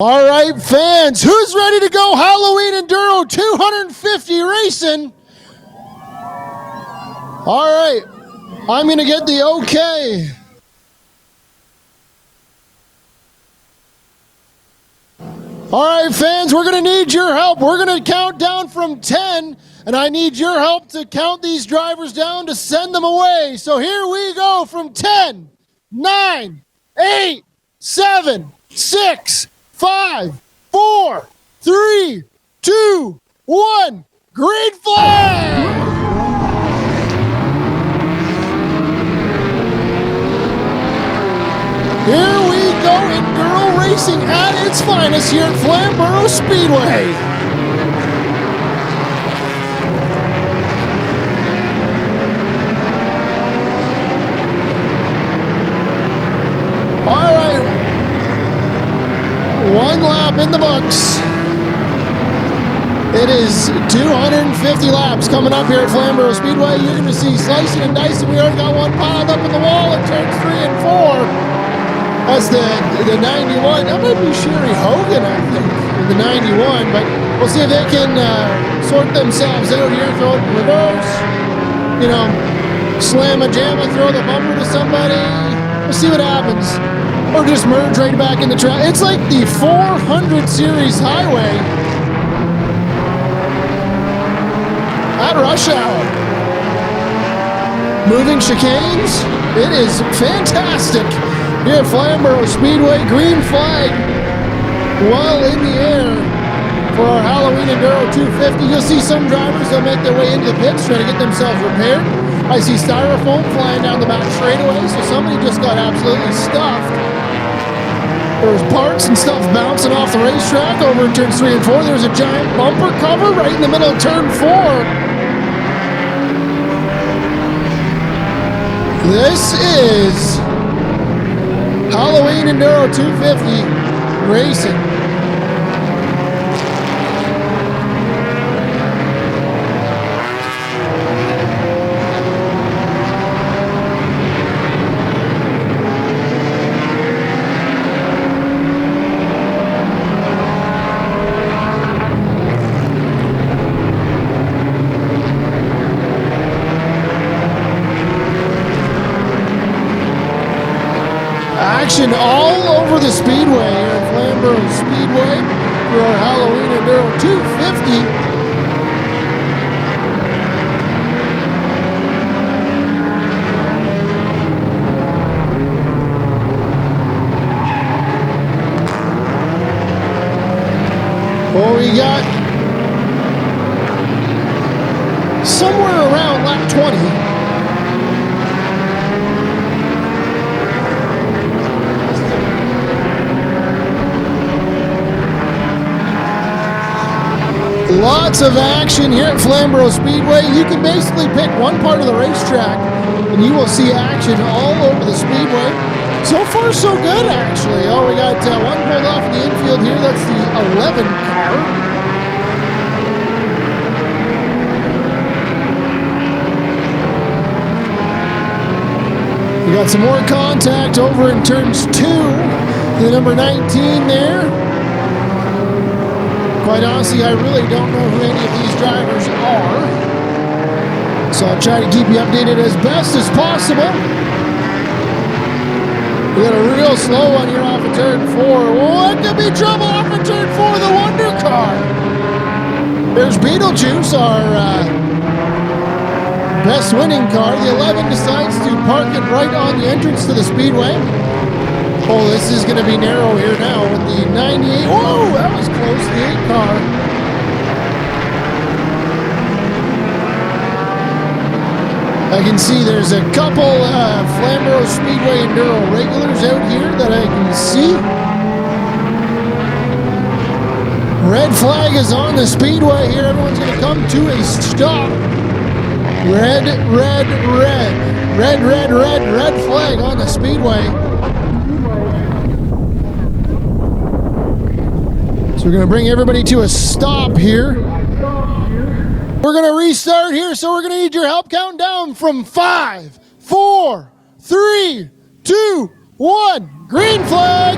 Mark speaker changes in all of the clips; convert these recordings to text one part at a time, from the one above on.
Speaker 1: All right, fans, who's ready to go Halloween Enduro 250 racing? All right, I'm going to get the okay. All right, fans, we're going to need your help. We're going to count down from 10, and I need your help to count these drivers down to send them away. So here we go from 10, 9, 8, 7, 6, 5, 4, 3, 2, 1. Green flag! Here we go, Enduro racing at its finest here at Flamboro Speedway. All right, one lap in the books. It is 250 laps coming up here at Flamboro Speedway. You're going to see slicing and dicing. We already got one piled up in the wall at turns 3 and 4. That's the 91. That might be Sherry Hogan, I think, in the 91. But we'll see if they can sort themselves out here. Throw it in reverse. You know, slam a jamma, throw the bumper to somebody. We'll see what happens. Or just merge right back in the track. It's like the 400 series highway at rush hour. Moving chicanes. It is fantastic. Here at Flamboro Speedway, green flag well in the air for our Halloween Enduro 250. You'll see some drivers, they'll make their way into the pits, trying to get themselves repaired. I see styrofoam flying down the back straightaway, so somebody just got absolutely stuffed. There's parts and stuff bouncing off the racetrack over in turns 3 and 4. There's a giant bumper cover right in the middle of turn 4. This is Halloween Enduro 250 racing. Action all over the speedway here at Flamboro Speedway for our Halloween Enduro 250. Well, we got somewhere around lap 20. Lots of action here at Flamboro Speedway. You can basically pick one part of the racetrack and you will see action all over the speedway. So far, so good, actually. Oh, we got one pulled off in the infield here. That's the 11 car. We got some more contact over in turns 2. The number 19 there. Quite honestly, I really don't know who any of these drivers are. So I'll try to keep you updated as best as possible. We got a real slow one here off of turn 4. What could be trouble off of turn 4? The Wonder Car. There's Beetlejuice, our best winning car. The 11 decides to park it right on the entrance to the speedway. Oh, this is going to be narrow here now with the 98. Whoa, that was close, the 8 car. I can see there's a couple Flamboro Speedway Enduro regulars out here that I can see. Red flag is on the speedway here. Everyone's going to come to a stop. Red, red, red. Red, red, red, red flag on the speedway. So we're going to bring everybody to a stop here. We're going to restart here, so we're going to need your help counting down from 5, 4, 3, 2, 1. Green flag.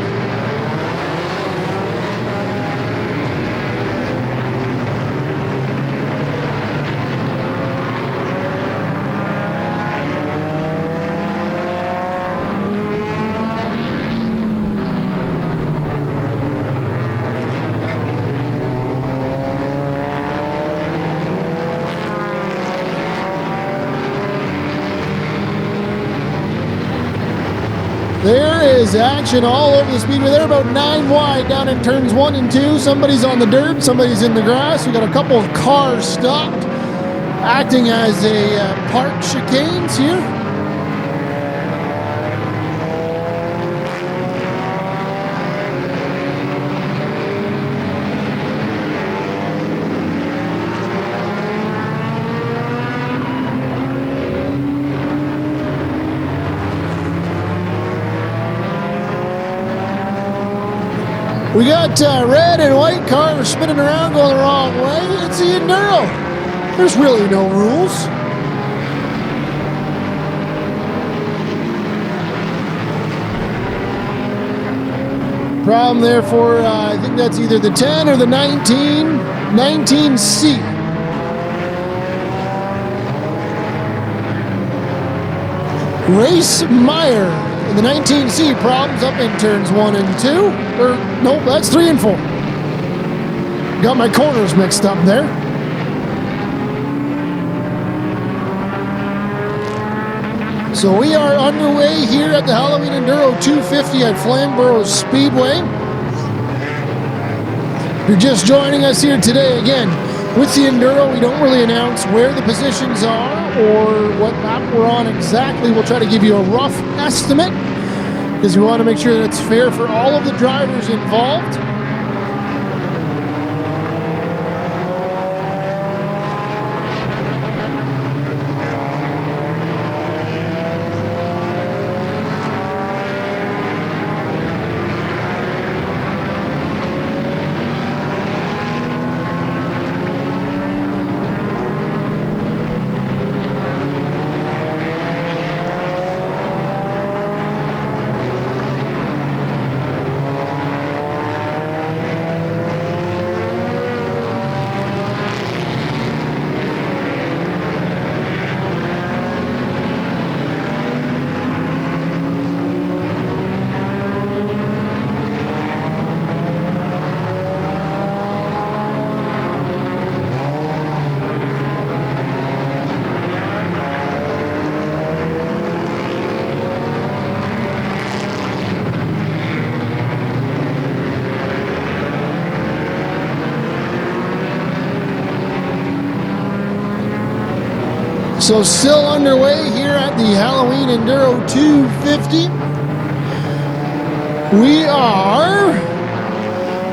Speaker 1: is action all over the speedway. They're about 9 wide down in turns 1 and 2. Somebody's on the dirt, somebody's in the grass. We got a couple of cars stopped, acting as a parked chicanes here. We got red and white cars spinning around going the wrong way. It's the Enduro. There's really no rules. Problem there for, I think that's either the 10 or the 19C. Race Meyer. The 19C problems up in turns 1 and 2. Or, nope, that's 3 and 4. Got my corners mixed up there. So we are underway here at the Halloween Enduro 250 at Flamboro Speedway. If you're just joining us here today, again, with the Enduro, we don't really announce where the positions are or what lap we're on exactly. We'll try to give you a rough estimate because we want to make sure that it's fair for all of the drivers involved. So still underway here at the Halloween Enduro 250. We are,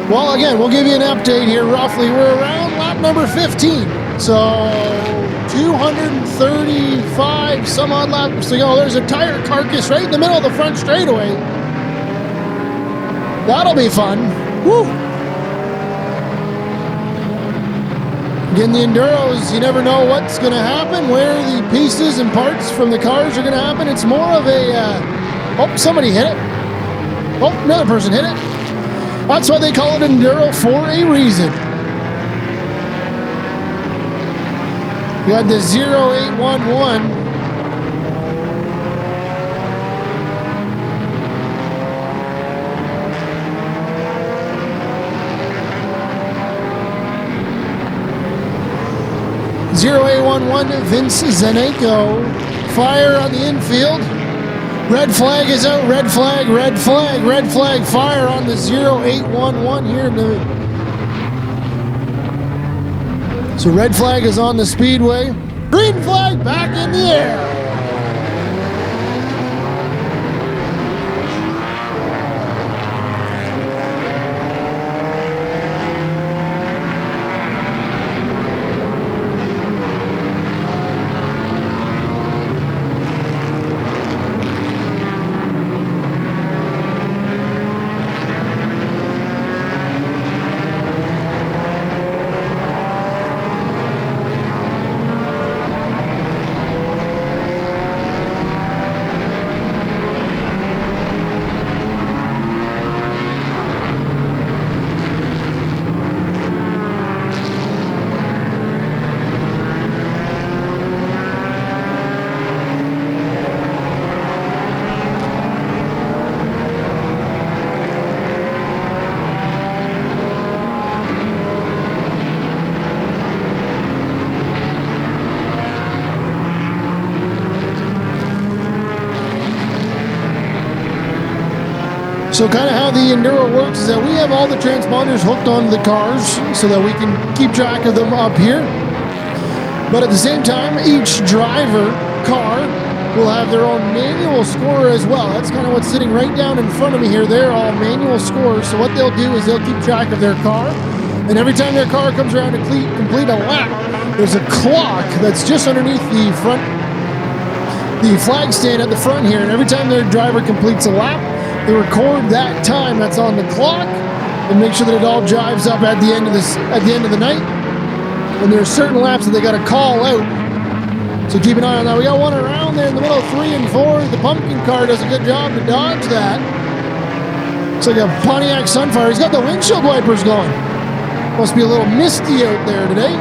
Speaker 1: well, again, we'll give you an update here roughly. We're around lap number 15. So 235 some odd laps to go. There's a tire carcass right in the middle of the front straightaway. That'll be fun. Woo! Again, the Enduros, you never know what's going to happen, where the pieces and parts from the cars are going to happen. It's more of a, oh, somebody hit it. Oh, another person hit it. That's why they call it Enduro for a reason. You got the 0811. 0811 Vince Zaneko. Fire on the infield. Red flag is out. Red flag, red flag, red flag. Fire on the 0811 here in the. So red flag is on the speedway. Green flag back in the air. So kind of how the Enduro works is that we have all the transponders hooked onto the cars so that we can keep track of them up here. But at the same time, each driver car will have their own manual scorer as well. That's kind of what's sitting right down in front of me here. They're all manual scorers. So what they'll do is they'll keep track of their car. And every time their car comes around to complete a lap, there's a clock that's just underneath the flag stand at the front here. And every time their driver completes a lap, they record that time that's on the clock and make sure that it all drives up at the end of the night. And there's certain laps that they got to call out. So keep an eye on that. We got one around there in the middle of 3 and 4. The pumpkin car does a good job to dodge that. It's like a Pontiac Sunfire. He's got the windshield wipers going. Must be a little misty out there today.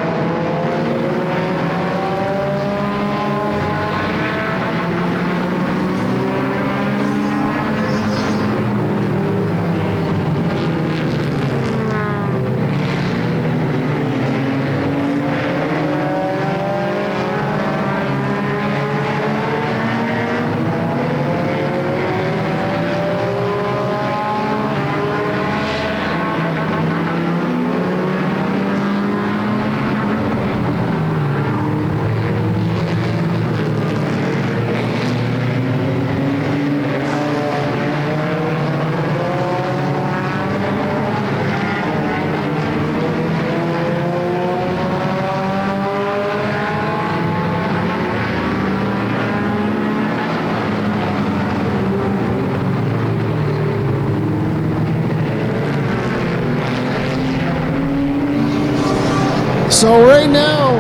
Speaker 1: So right now,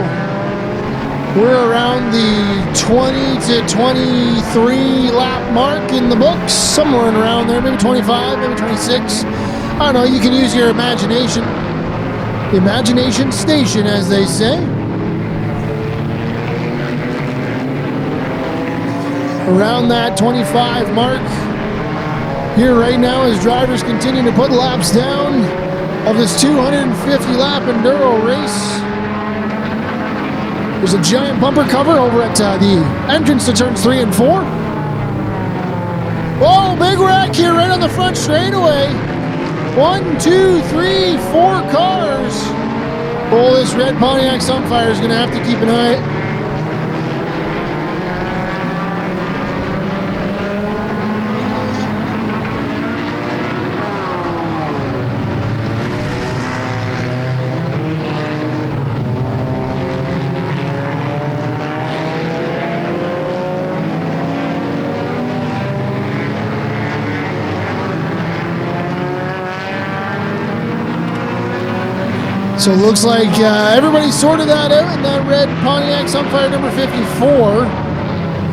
Speaker 1: we're around the 20 to 23 lap mark in the books, somewhere around there, maybe 25, maybe 26. I don't know, you can use your imagination. Imagination station, as they say. Around that 25 mark. Here right now as drivers continue to put laps down of this 250 lap Enduro race. There's a giant bumper cover over at the entrance to turns 3 and 4. Whoa, big wreck here right on the front straightaway. 1, 2, 3, 4 cars. Oh, this red Pontiac Sunfire is going to have to keep an eye. So it looks like everybody sorted that out in that red Pontiac Sunfire number 54.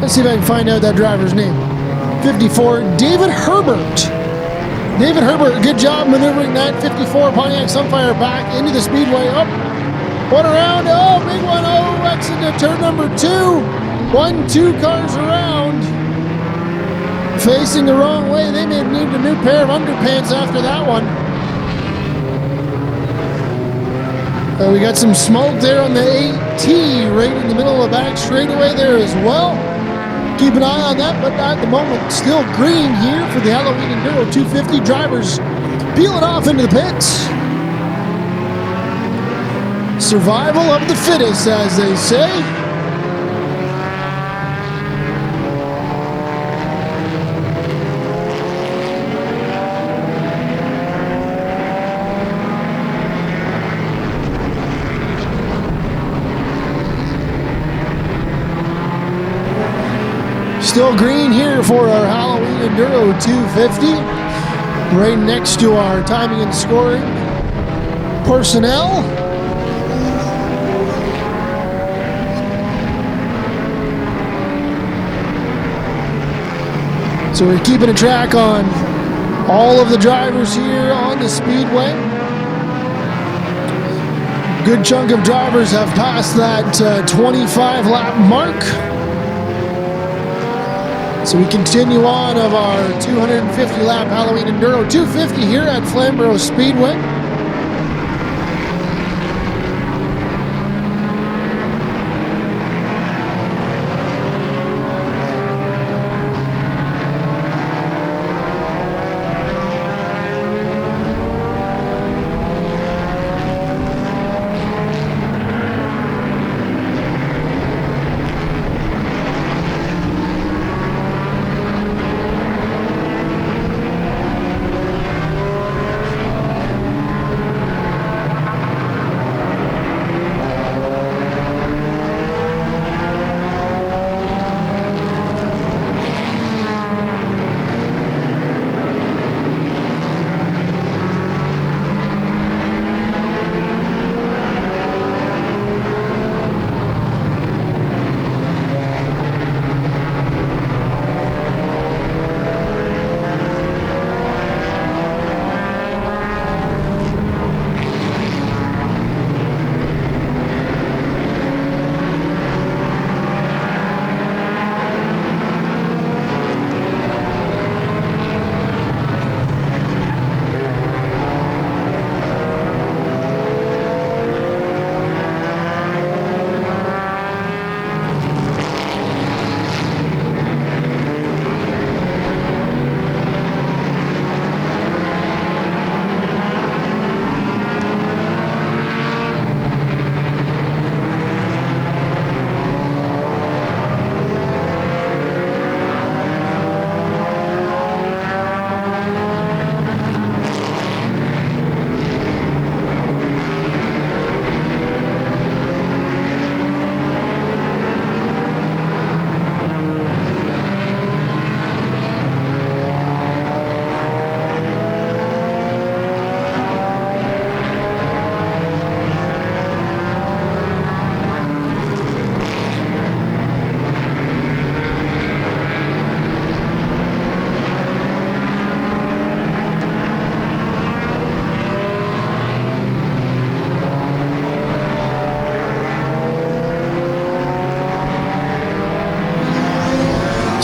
Speaker 1: Let's see if I can find out that driver's name. 54, David Herbert. David Herbert, good job maneuvering that 54 Pontiac Sunfire back into the speedway. Up, one around, oh, big one, oh, exit to turn number 2. 1, 2 cars around. Facing the wrong way, they may need a new pair of underpants after that one. We got some smoke there on the 8T right in the middle of the back straightaway there as well. Keep an eye on that, but at the moment, still green here for the Halloween Enduro 250 drivers peeling off into the pits. Survival of the fittest, as they say. Still green here for our Halloween Enduro 250. Right next to our timing and scoring personnel. So we're keeping a track on all of the drivers here on the speedway. Good chunk of drivers have passed that 25 lap mark. So we continue on of our 250 lap Halloween Enduro 250 here at Flamboro Speedway.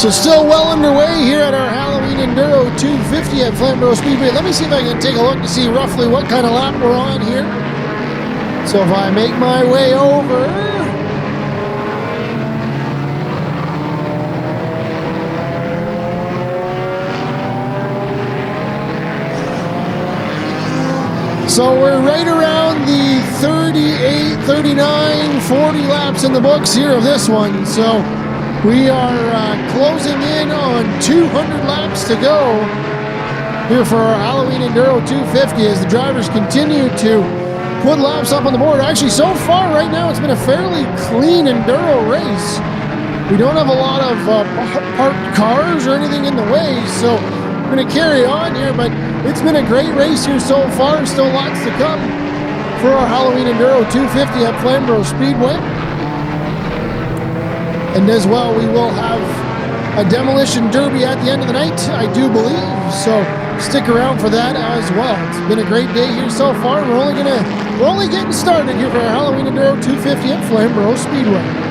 Speaker 1: So still well underway here at our Halloween Enduro 250 at Flamboro Speedway. Let me see if I can take a look to see roughly what kind of lap we're on here. So if I make my way over, so we're right around the 38, 39, 40 laps in the books here of this one. So we are closing in on 200 laps to go here for our Halloween Enduro 250 as the drivers continue to put laps up on the board. Actually, so far right now, it's been a fairly clean Enduro race. We don't have a lot of parked cars or anything in the way, so we're going to carry on here, but it's been a great race here so far. Still lots to come for our Halloween Enduro 250 at Flamboro Speedway. And as well, we will have a demolition derby at the end of the night, I do believe. So stick around for that as well. It's been a great day here so far. We're only getting started here for our Halloween Enduro 250 at Flamboro Speedway.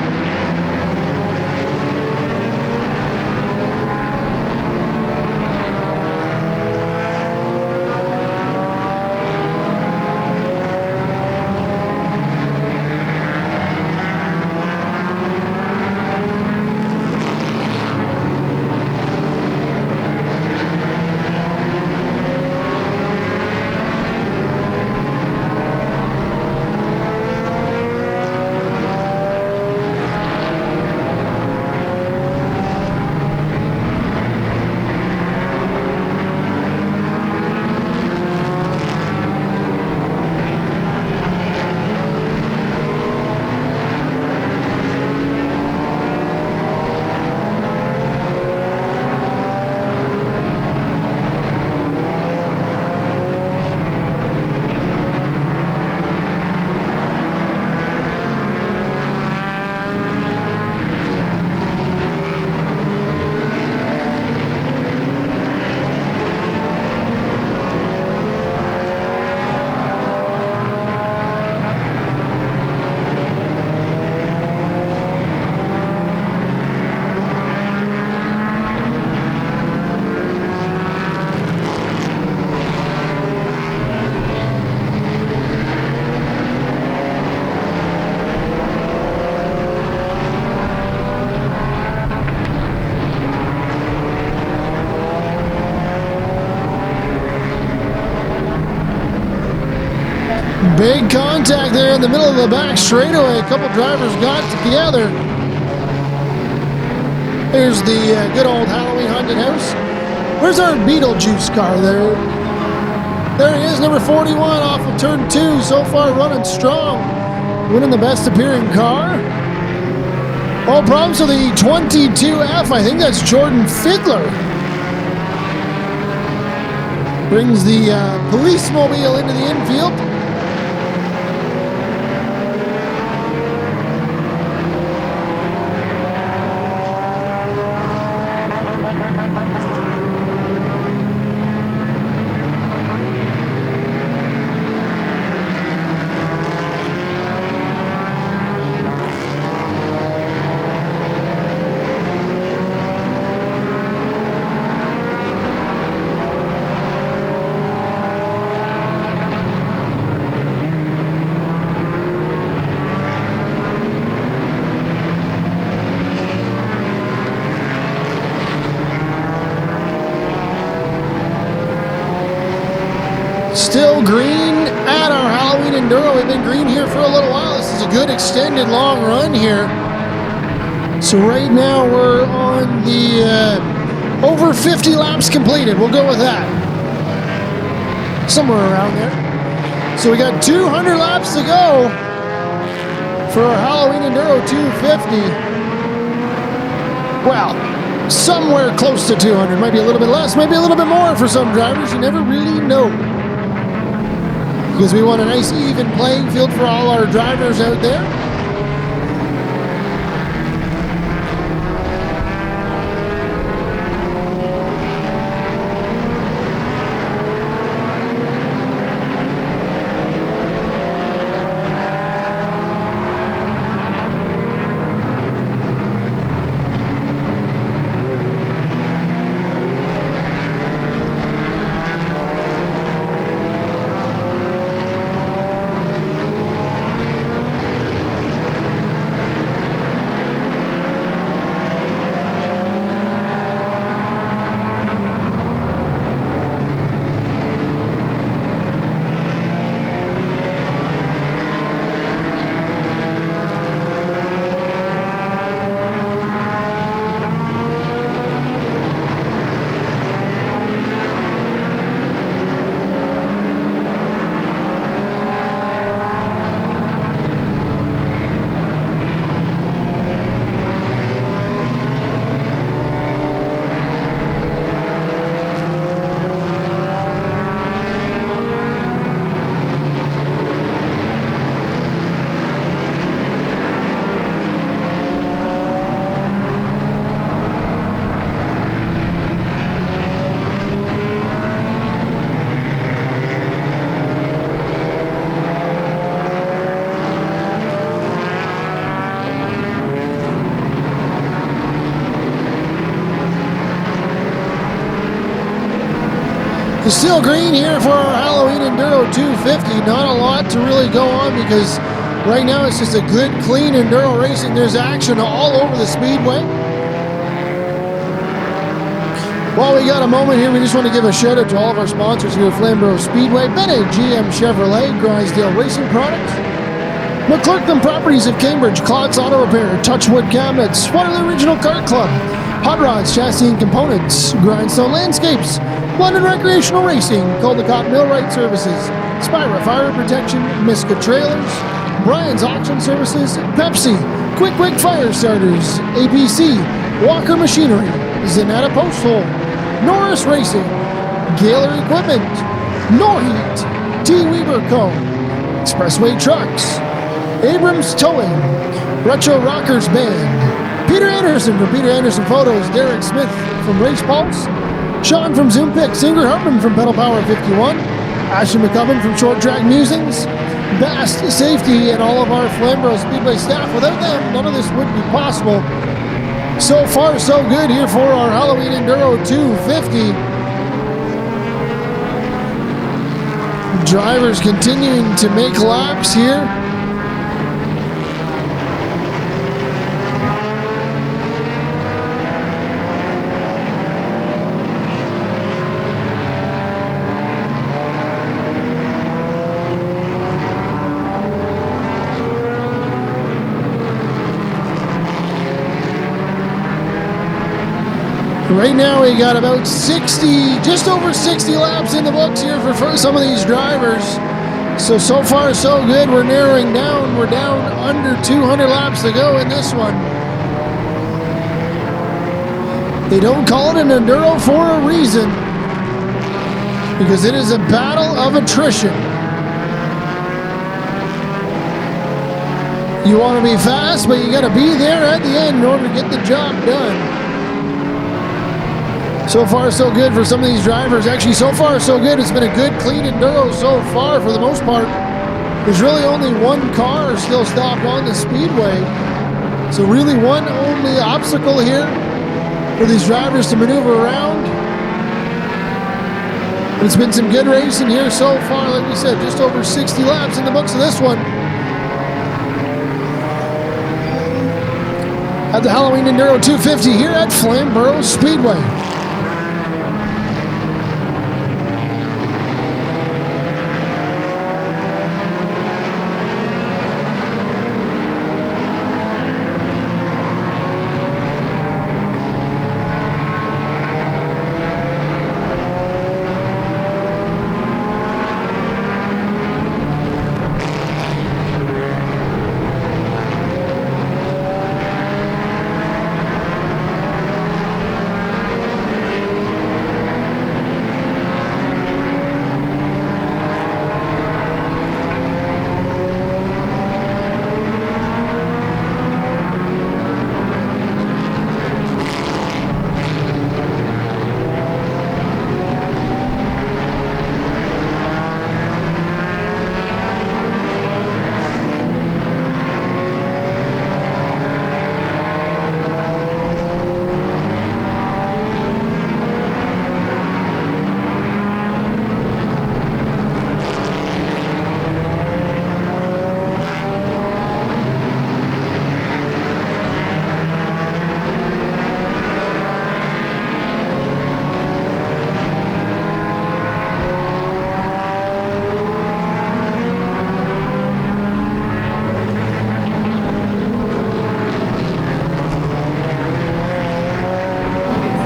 Speaker 1: Big contact there in the middle of the back straightaway. A couple drivers got together. Here's the good old Halloween haunted house. Where's our Beetlejuice car there? There he is, number 41 off of turn 2. So far running strong. Winning the best appearing car. All problems with the 22F. I think that's Jordan Fiddler. Brings the police mobile into the infield. Still green at our Halloween Enduro. We've been green here for a little while. This is a good extended long run here. So right now we're on the over 50 laps completed. We'll go with that. Somewhere around there. So we got 200 laps to go for our Halloween Enduro 250. Well, somewhere close to 200. Might be a little bit less, maybe a little bit more for some drivers. You never really know. Because we want a nice even playing field for all our drivers out there. The steel green here for our Halloween Enduro 250. Not a lot to really go on because right now it's just a good, clean Enduro racing. There's action all over the speedway. While we got a moment here, we just want to give a shout out to all of our sponsors here at Flamboro Speedway, Bennett GM Chevrolet, Grisdale Racing Products, McClurkin Properties of Cambridge, Clods Auto Repair, Touchwood Cabinets, Waterloo Regional Kart Club, Hot Rods, Chassis and Components, Grindstone Landscapes, London Recreational Racing, Caldecott Millwright Services, Spira Fire Protection, Miska Trailers, Brian's Auction Services, Pepsi, Quick Fire Starters, APC, Walker Machinery, Zanata Post Hole, Norris Racing, Gaylor Equipment, Norheat, T. Weaver Co., Expressway Trucks, Abrams Towing, Retro Rockers Band, Peter Anderson from Peter Anderson Photos, Derek Smith from Race Pulse, Sean from Zoom Picks, Ingrid Hartman from Pedal Power 51, Ashley McCubbin from Short Track Musings, Bast Safety, and all of our Flamboro Speedway staff. Without them, none of this would be possible. So far, so good here for our Halloween Enduro 250. Drivers continuing to make laps here. Right now we got about 60, just over 60 laps in the books here for some of these drivers. So far so good. We're narrowing down. We're down under 200 laps to go in this one. They don't call it an Enduro for a reason, because it is a battle of attrition. You want to be fast, but you got to be there at the end in order to get the job done. So far, so good for some of these drivers. Actually, so far, so good. It's been a good, clean Enduro so far for the most part. There's really only one car still stopped on the speedway. So really one only obstacle here for these drivers to maneuver around. And it's been some good racing here so far. Like we said, just over 60 laps in the books of this one. At the Halloween Enduro 250 here at Flamboro Speedway.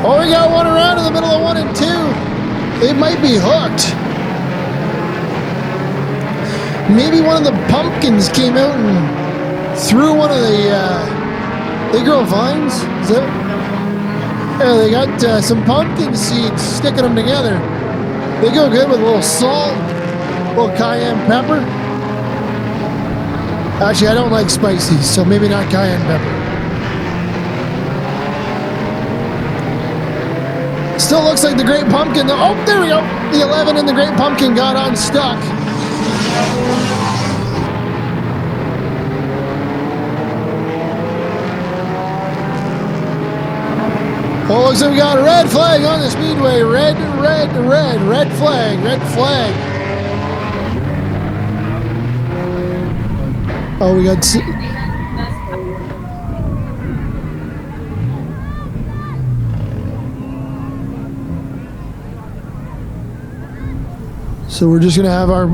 Speaker 1: Oh, we got one around in the middle of 1 and 2. They might be hooked. Maybe one of the pumpkins came out and threw one of the, they grow vines? Is that? Yeah, they got some pumpkin seeds, sticking them together. They go good with a little salt, a little cayenne pepper. Actually, I don't like spicy, so maybe not cayenne pepper. Still looks like the Great Pumpkin. Oh, there we go. The 11 and the Great Pumpkin got unstuck. Oh, looks like we got a red flag on the speedway. Red flag. Oh, we got... So we're just going to have our...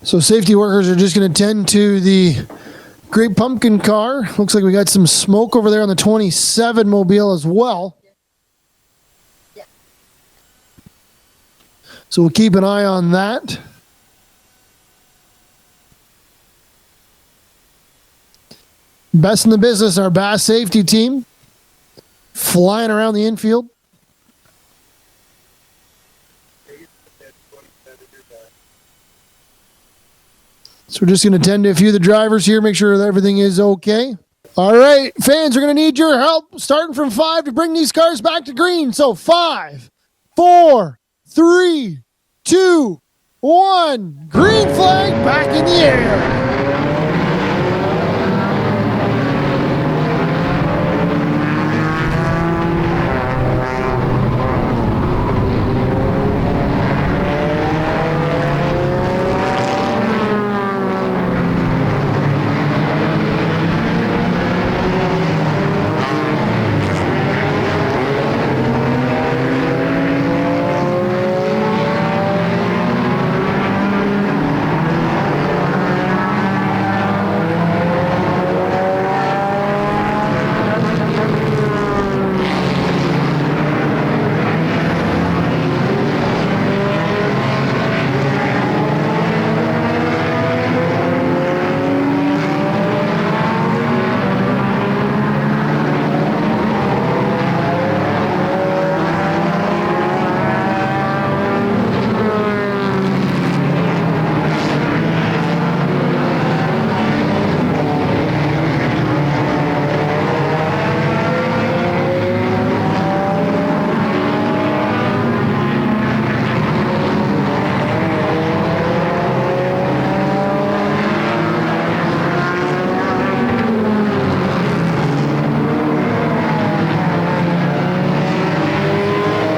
Speaker 1: So safety workers are just going to tend to the Great Pumpkin car. Looks like we got some smoke over there on the 27 Mobile as well. So we'll keep an eye on that. Best in the business, our Bass safety team. Flying around the infield. So we're just going to tend to a few of the drivers here, make sure that everything is okay. All right, fans, we're going to need your help starting from 5 to bring these cars back to green. So 5, 4, 3, 2, 1. Green flag back in the air.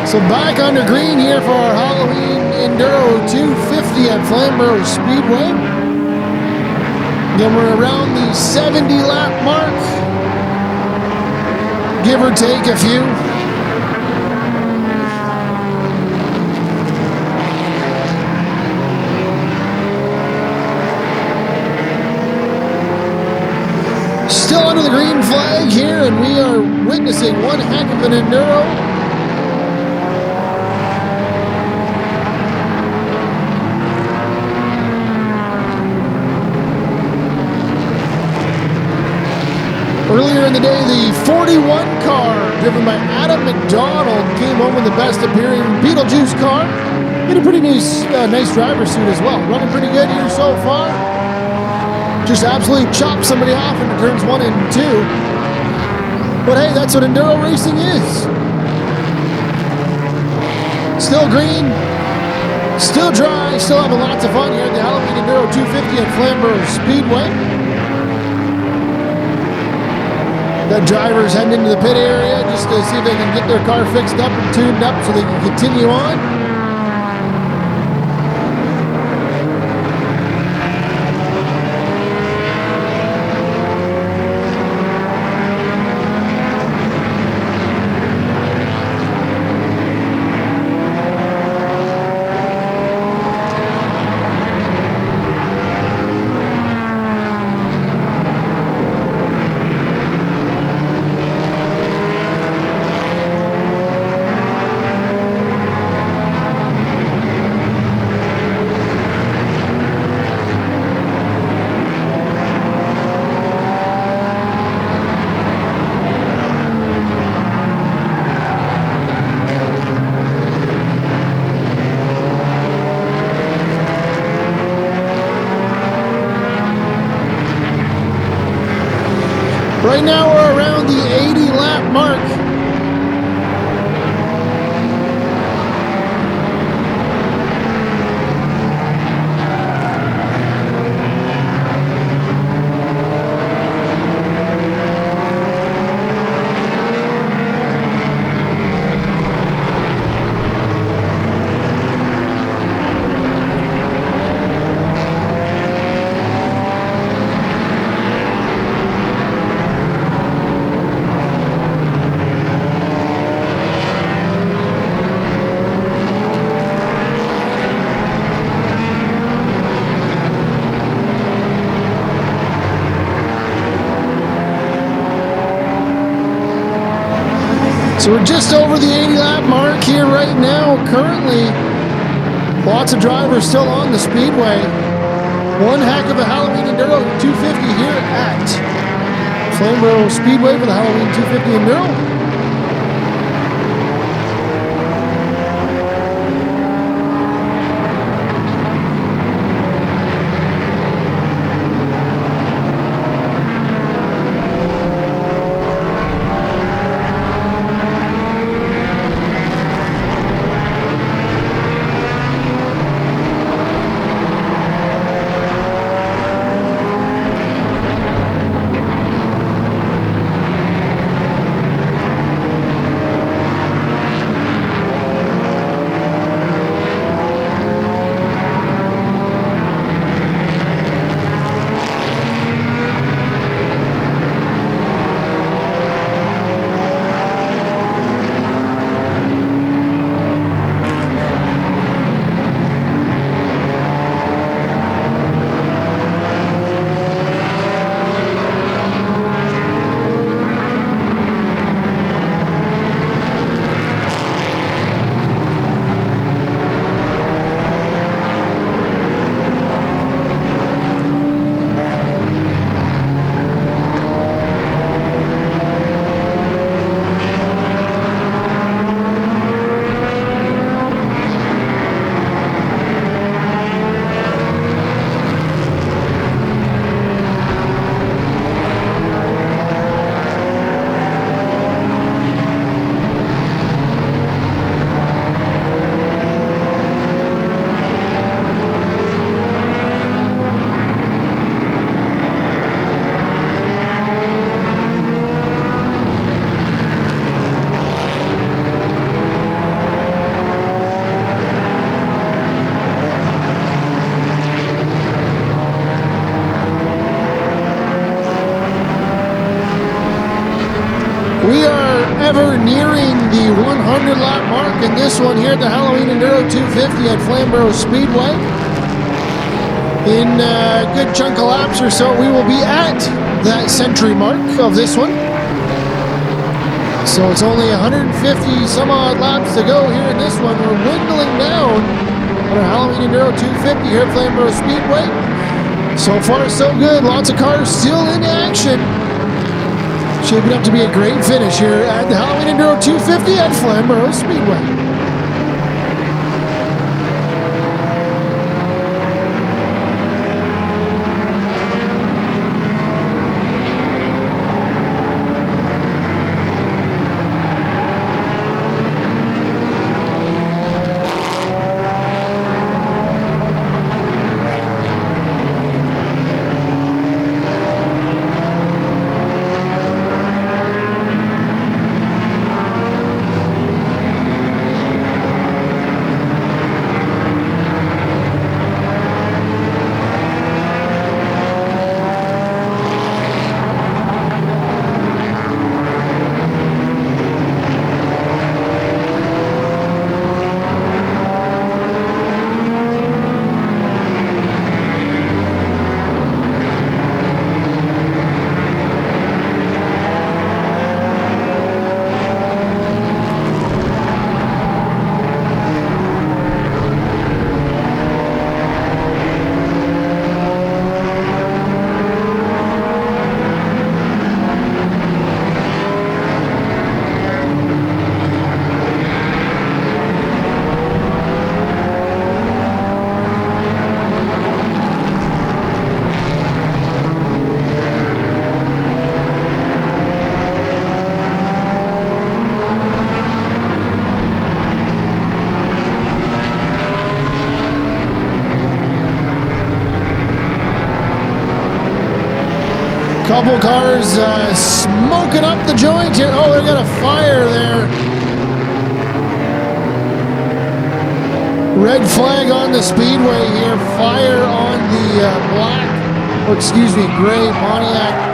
Speaker 1: So back under green here for our Halloween Enduro 250 at Flamboro Speedway. Again, we're around the 70 lap mark, give or take a few. Still under the green flag here, and we are witnessing one heck of an Enduro. Earlier in the day, the 41 car, driven by Adam McDonald, came home with the best appearing Beetlejuice car. In a pretty nice driver's suit as well. Running pretty good here so far. Just absolutely chopped somebody off into turns 1 and 2. But hey, that's what Enduro racing is. Still green, still dry, still having lots of fun here at the Halloween Enduro 250 at Flamboro Speedway. The drivers heading into the pit area just to see if they can get their car fixed up and tuned up so they can continue on. Right now we're around the 80 lap mark. So we're just over the 80 lap mark here right now. Currently, lots of drivers still on the speedway. One heck of a Halloween Enduro 250 here at Flamboro Speedway for the Halloween 250 Enduro. We are ever nearing the 100 lap mark in this one here at the Halloween Enduro 250 at Flamboro Speedway. In a good chunk of laps or so, we will be at that century mark of this one. So it's only 150 some odd laps to go here in this one. We're dwindling down on our Halloween Enduro 250 here at Flamboro Speedway. So far, so good. Lots of cars still in action. Shaping up to be a great finish here at the Halloween Enduro 250 at Flamboro Speedway. Couple cars smoking up the joint here. Oh, they got a fire there. Red flag on the speedway here. Fire on the black, or excuse me, gray Pontiac.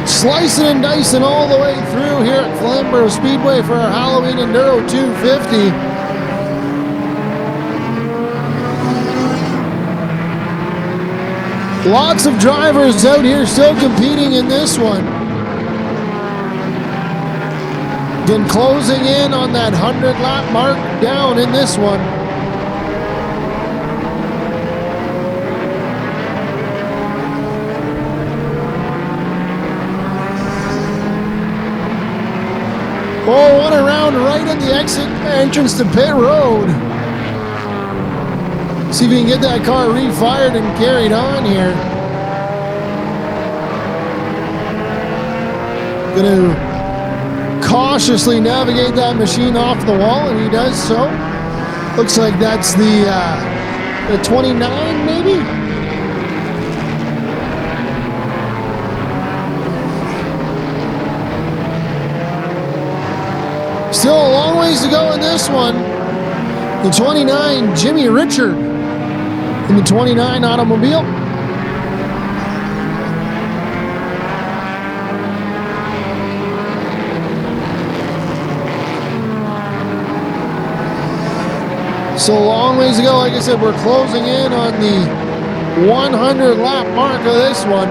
Speaker 1: Slicing and dicing all the way through here at Flamboro Speedway for our Halloween Enduro 250. Lots of drivers out here still competing in this one. Again, closing in on that 100 lap mark down in this one. Oh, one around right at the exit entrance to pit road. See if we can get that car refired and carried on here. Gonna cautiously navigate that machine off the wall, and he does so. Looks like that's the 29 maybe? Still a long ways to go in this one. The 29, Jimmy Richard in the 29 automobile. So long ways to go. Like I said, we're closing in on the 100 lap mark of this one.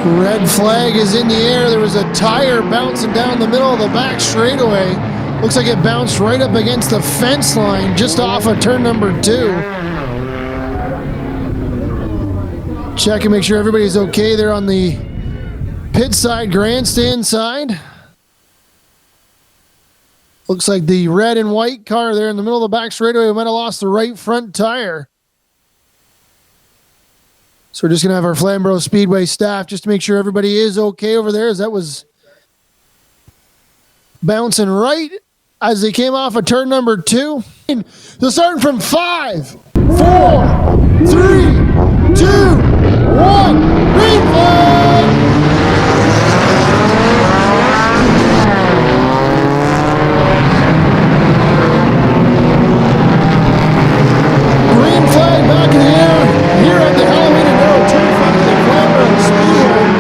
Speaker 1: Red flag is in the air. There was a tire bouncing down the middle of the back straightaway. Looks like it bounced right up against the fence line just off of turn number 2. Check and make sure everybody's okay there on the pit side, grandstand side. Looks like the red and white car there in the middle of the back straightaway might have lost the right front tire. So we're just going to have our Flamboro Speedway staff just to make sure everybody is okay over there, as that was bouncing right as they came off of turn number 2. So starting from 5, 4, 3, 2, 1, green flag! Green flag back in the air here at the Halloween Enduro 250 at Flamboro Speedway.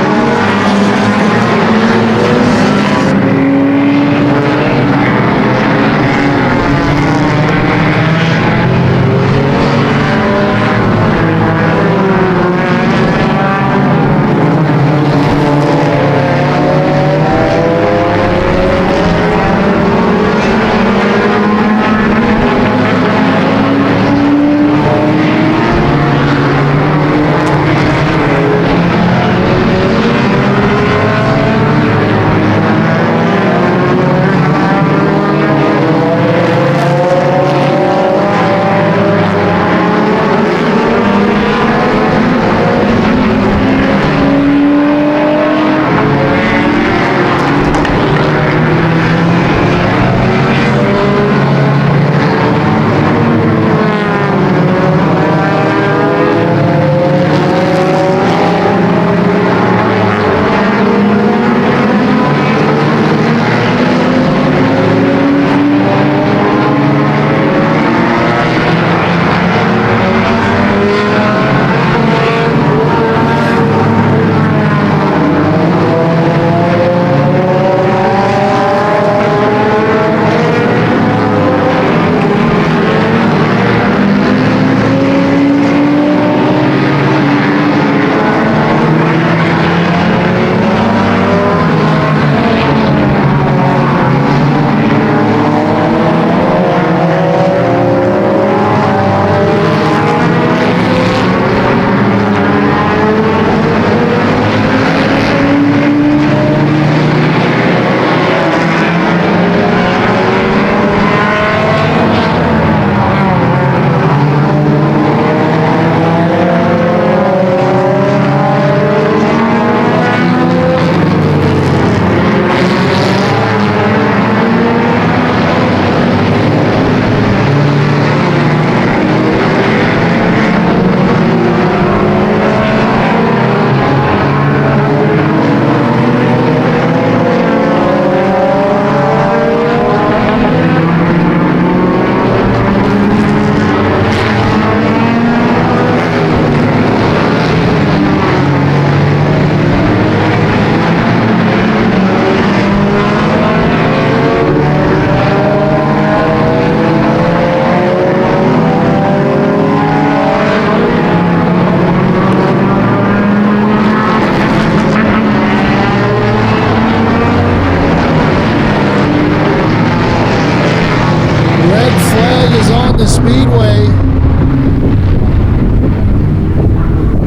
Speaker 1: Speedway.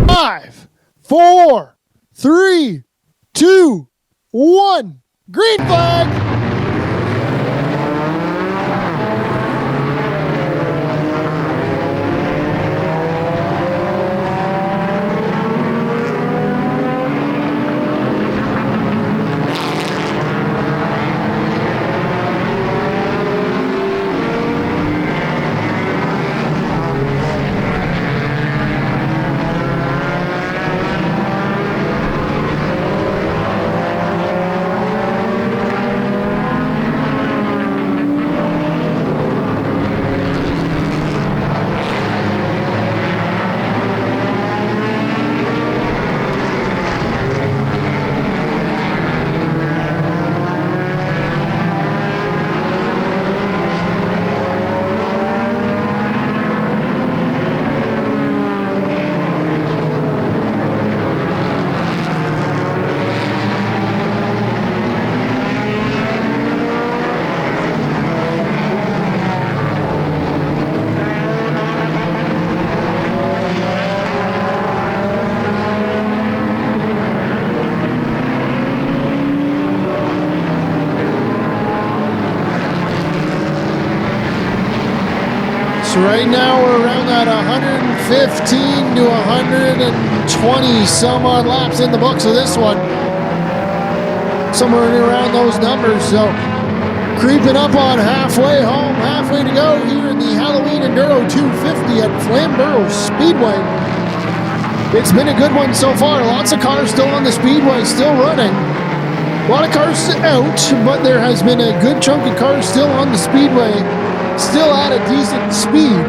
Speaker 1: 5, 4, 3, 2, 1. Green flag. So right now we're around that 115 to 120 some odd laps in the books of this one. Somewhere around those numbers. So creeping up on halfway home, halfway to go here in the Halloween Enduro 250 at Flamboro Speedway. It's been a good one so far. Lots of cars still on the Speedway, still running. A lot of cars out, but there has been a good chunk of cars still on the Speedway, still at a decent speed.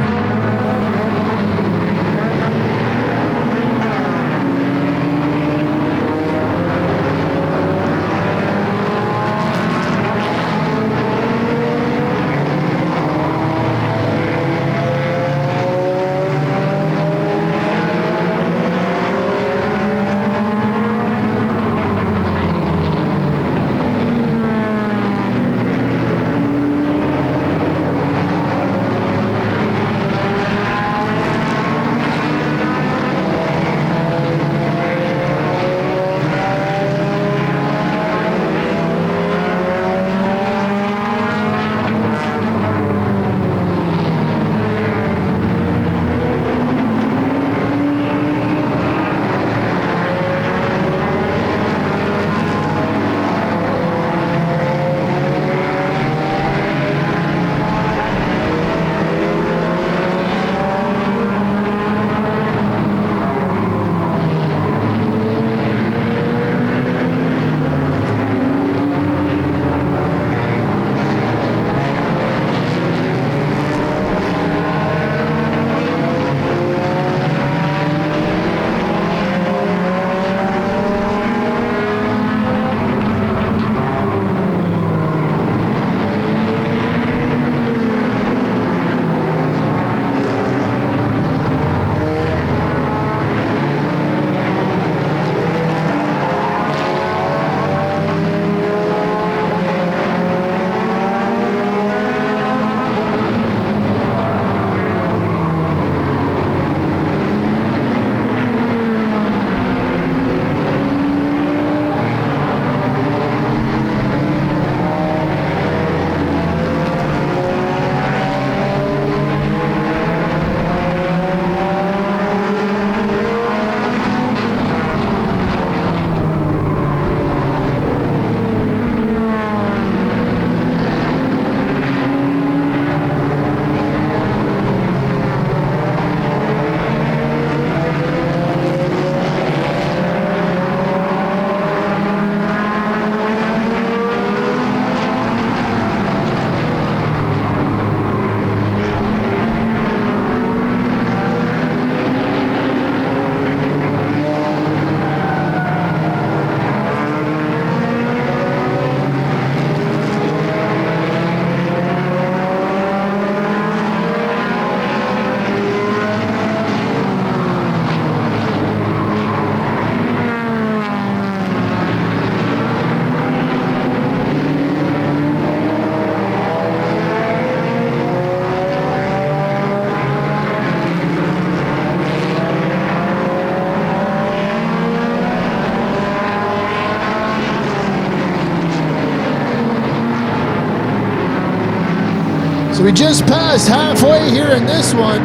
Speaker 1: We just passed halfway here in this one.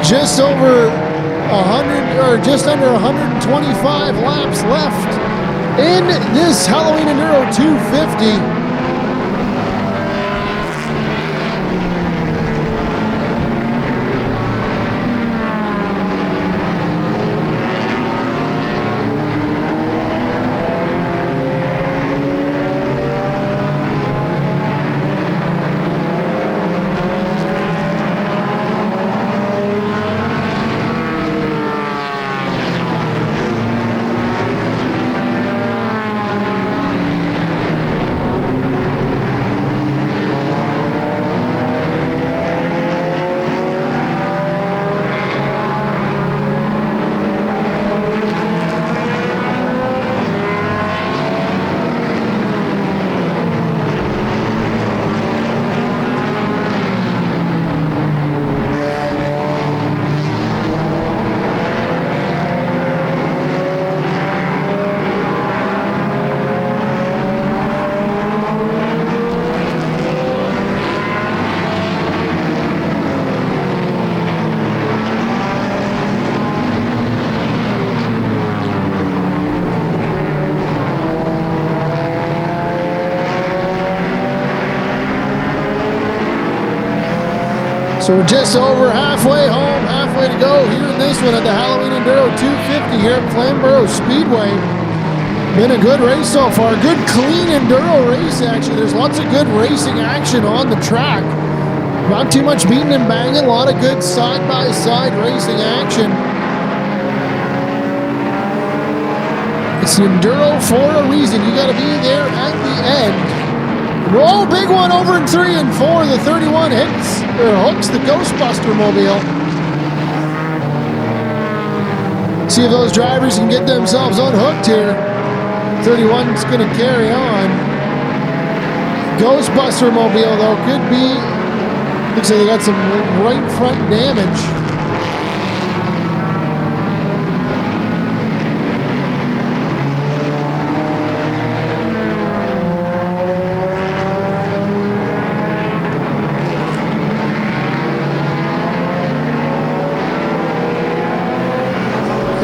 Speaker 1: Just over 100, or just under 125 laps left in this Halloween Enduro 250. So we're just over halfway home, halfway to go here in this one at the Halloween Enduro 250 here at Flamboro Speedway. Been a good race so far. Good, clean Enduro race, actually. There's lots of good racing action on the track. Not too much beating and banging. A lot of good side-by-side racing action. It's an Enduro for a reason. You got to be there at the end. Oh, big one over in 3 and 4. The 31 hooks the Ghostbuster mobile. See if those drivers can get themselves unhooked here. 31's going to carry on. Ghostbuster mobile, though, could be. Looks like they got some right front damage.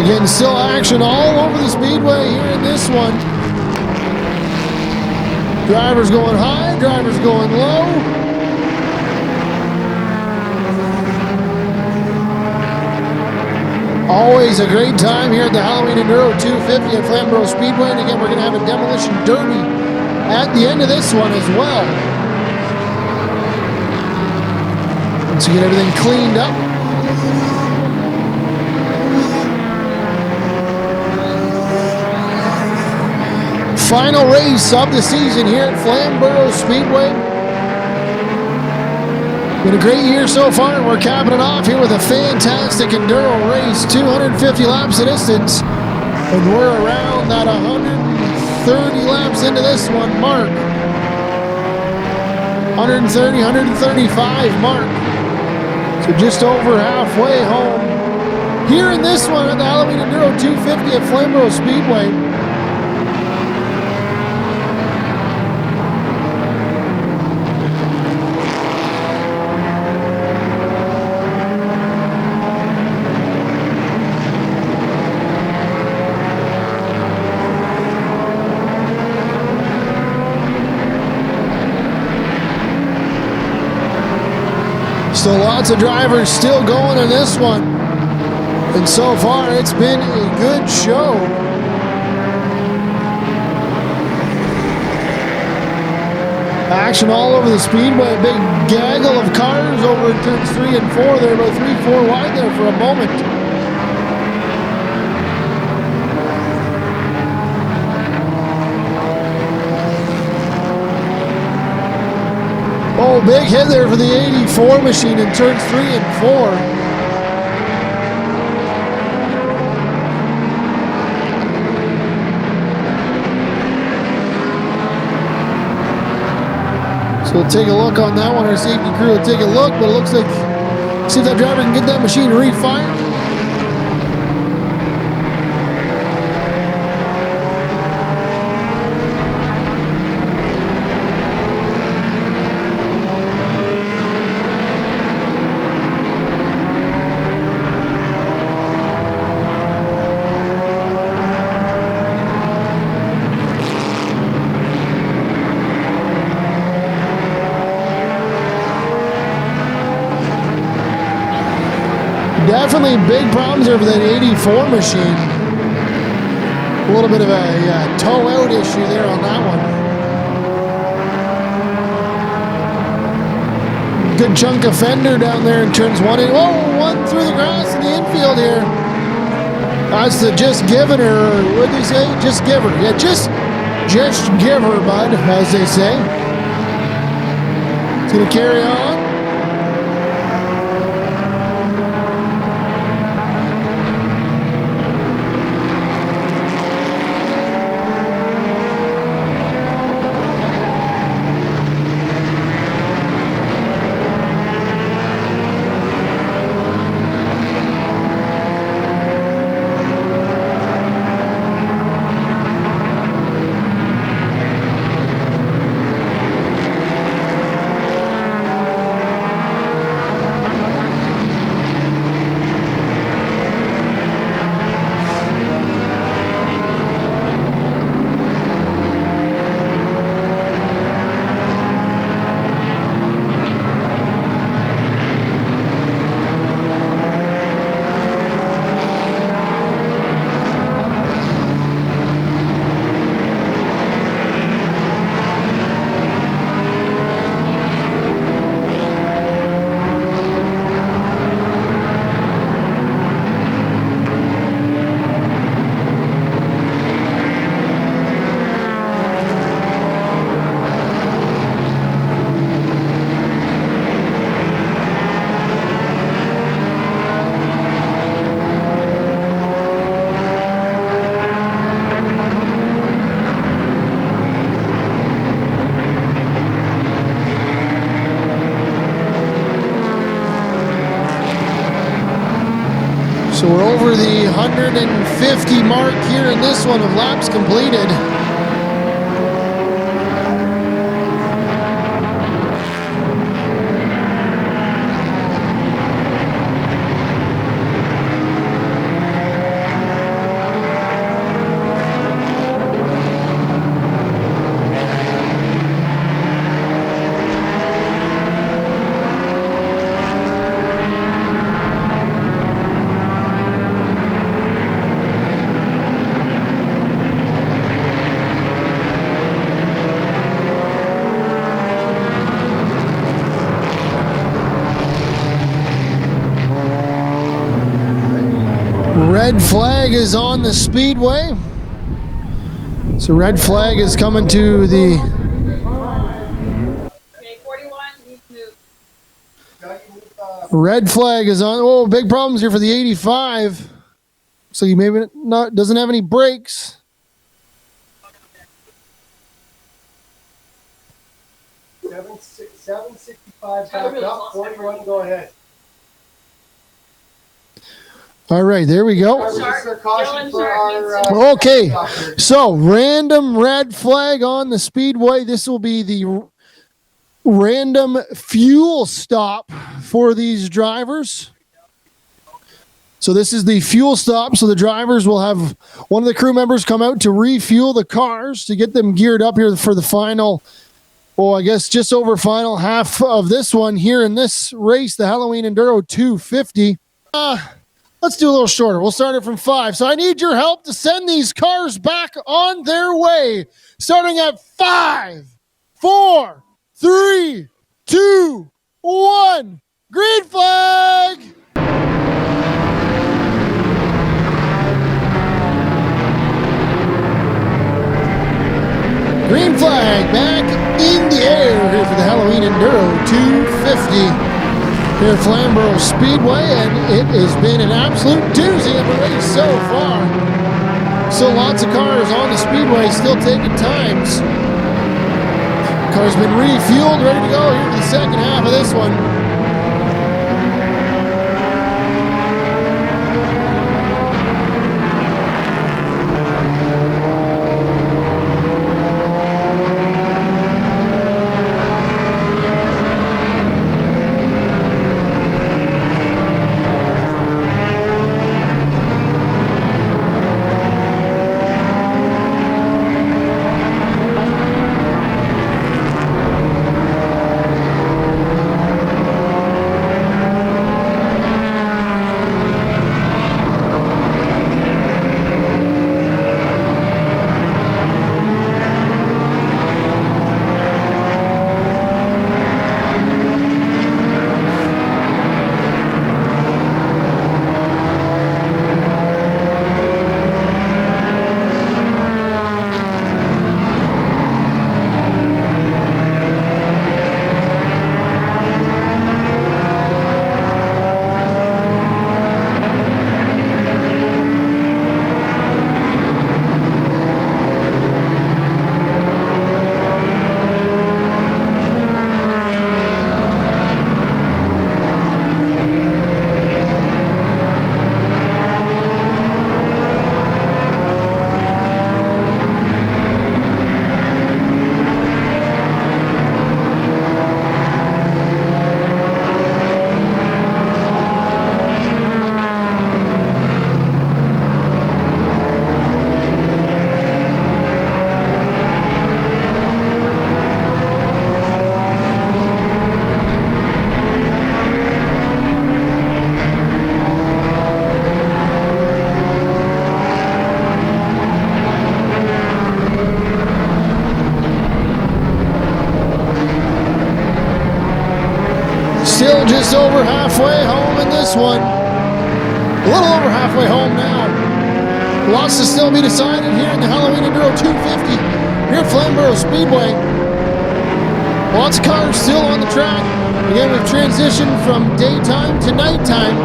Speaker 1: Again, still action all over the speedway here in this one. Drivers going high, drivers going low. Always a great time here at the Halloween Enduro 250 at Flamboro Speedway. And again, we're going to have a demolition derby at the end of this one as well. Once you get everything cleaned up. Final race of the season here at Flamboro Speedway. Been a great year so far, and we're capping it off here with a fantastic Enduro race. 250 laps of distance, and we're around that 130 laps into this one mark. 130, 135 mark. So just over halfway home. Here in this one at the Halloween Enduro 250 at Flamboro Speedway. So lots of drivers still going in this one. And so far, it's been a good show. Action all over the speedway. A big gaggle of cars over in turns 3 and 4. They're about 3-4 wide there for a moment. Oh, big hit there for the 84 machine in turns 3 and 4. So we'll take a look on that one. Our safety crew will take a look, but it looks like, see if that driver can get that machine refired. Definitely big problems there for that 84 machine. A little bit of a toe out issue there on that one. Good chunk of fender down there in turns 1 and whoa, one through the grass in the infield here. That's the just giving her, what did they say? Just give her. Yeah, just give her, bud, as they say. It's going to carry on. So we're over the 150 mark here in this one of laps completed. Red flag is on the speedway. So red flag is coming to the...
Speaker 2: Okay, 41 needs to move.
Speaker 1: Red flag is on. Oh, big problems here for the 85. So you maybe not doesn't have any brakes.
Speaker 3: $765 back up, 41, go ahead.
Speaker 1: All right, there we go.
Speaker 2: Dylan Sharpe.
Speaker 1: Okay, so random red flag on the speedway. This will be the random fuel stop for these drivers. So this is the fuel stop. So the drivers will have one of the crew members come out to refuel the cars to get them geared up here for the final, well, I guess just over final half of this one here in this race, the Halloween Enduro 250. Let's do a little shorter. We'll start it from 5. So I need your help to send these cars back on their way. Starting at 5, 4, 3, 2, 1. Green flag! Green flag back in the air here for the Halloween Enduro 250. Here at Flamboro Speedway, and it has been an absolute doozy of a race so far. Still lots of cars on the speedway, still taking times. Car's been refueled, ready to go here for the second half of this one. halfway home in this one. A little over halfway home now. Lots to still be decided here in the Halloween Enduro 250 here at Flamboro Speedway. Lots of cars still on the track. Again, we've transitioned from daytime to nighttime.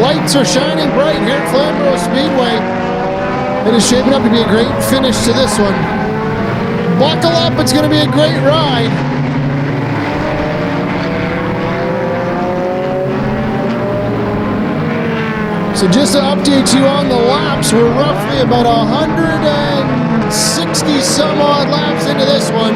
Speaker 1: Lights are shining bright here at Flamboro Speedway. It is shaping up to be a great finish to this one. Buckle up, it's going to be a great ride. So just to update you on the laps, we're roughly about 160 some odd laps into this one.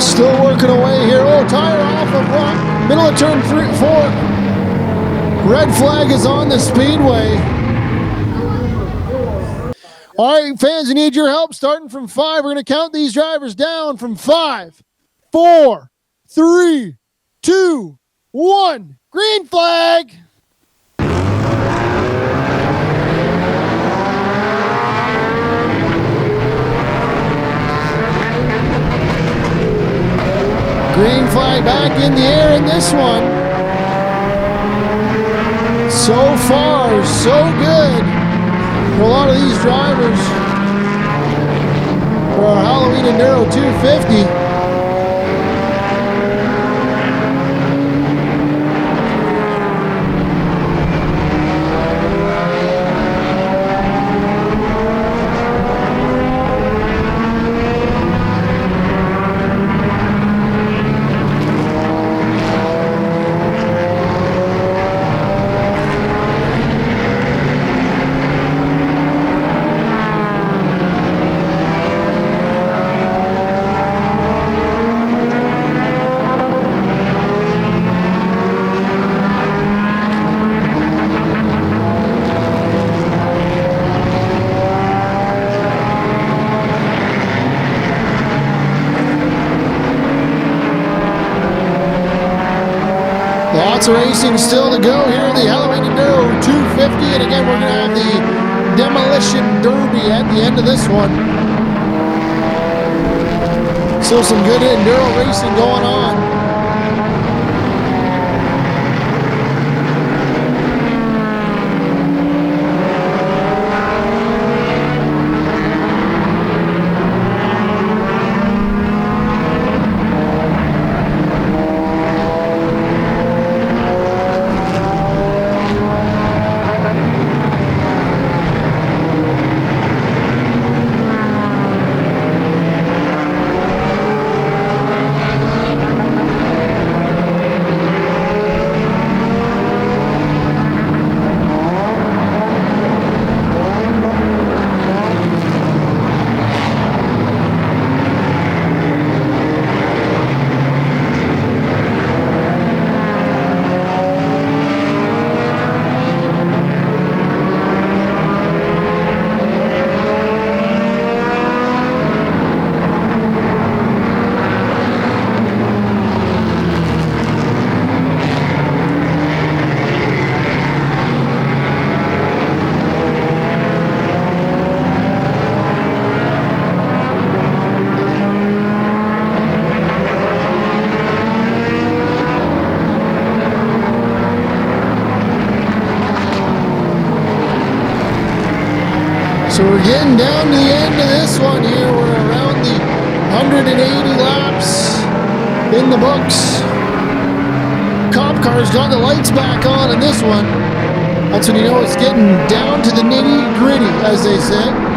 Speaker 1: Still working away here. Oh, tire off of rock. Middle of turn 4. Red flag is on the speedway. All right, fans, we need your help starting from 5. We're going to count these drivers down from 5, 4, 3, 2, 1. Green flag. Green flag back in the air in this one. So far, so good for a lot of these drivers for our Halloween Enduro 250. Lots of racing still to go here in the Halloween Enduro 250. And again, we're going to have the Demolition Derby at the end of this one. Still some good Enduro racing going on. So we're getting down to the end of this one here. We're around the 180 laps in the books. Cop car's got the lights back on in this one. That's when you know it's getting down to the nitty gritty, as they say.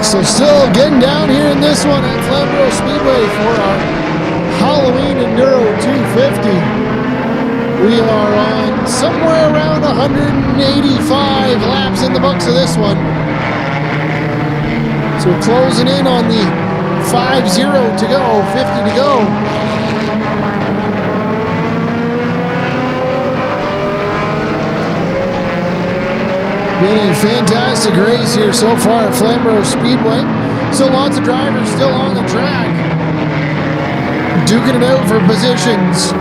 Speaker 1: So still getting down here in this one at Flamboro Speedway for our Halloween Enduro 250. We are on somewhere around 185 laps in the books of this one. So we're closing in on the 5-0 to go, 50 to go. Been a fantastic race here so far at Flamboro Speedway. Still lots of drivers still on the track, duking it out for positions.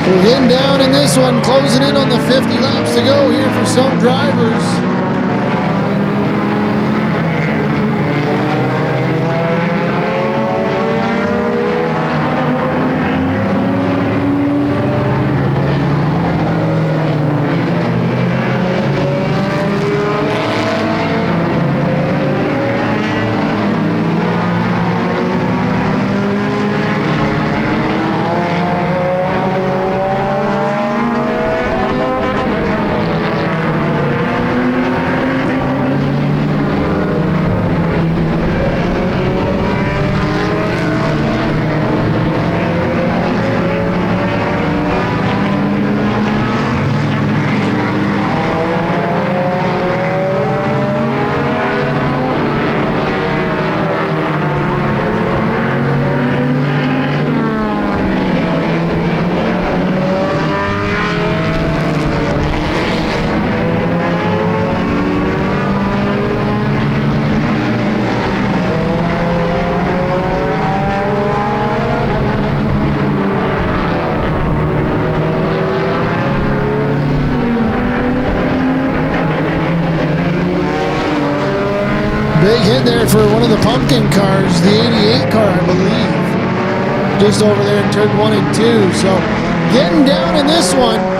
Speaker 1: We're getting down in this one, closing in on the 50 laps to go here for some drivers. Big hit there for one of the pumpkin cars, the 88 car, I believe. Just over there in turn 1 and 2. So getting down in this one.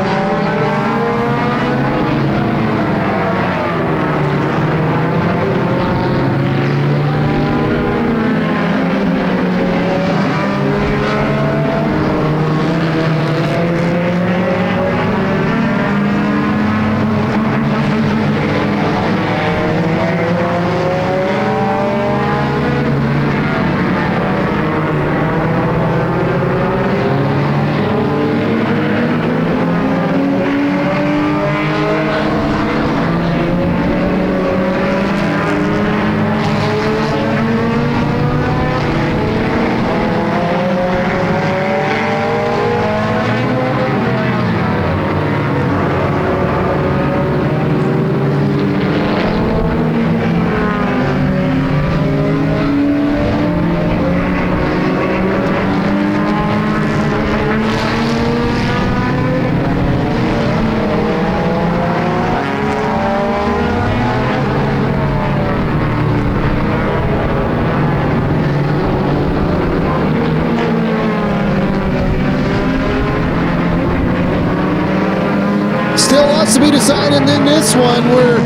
Speaker 1: Still lots to be decided in this one. We're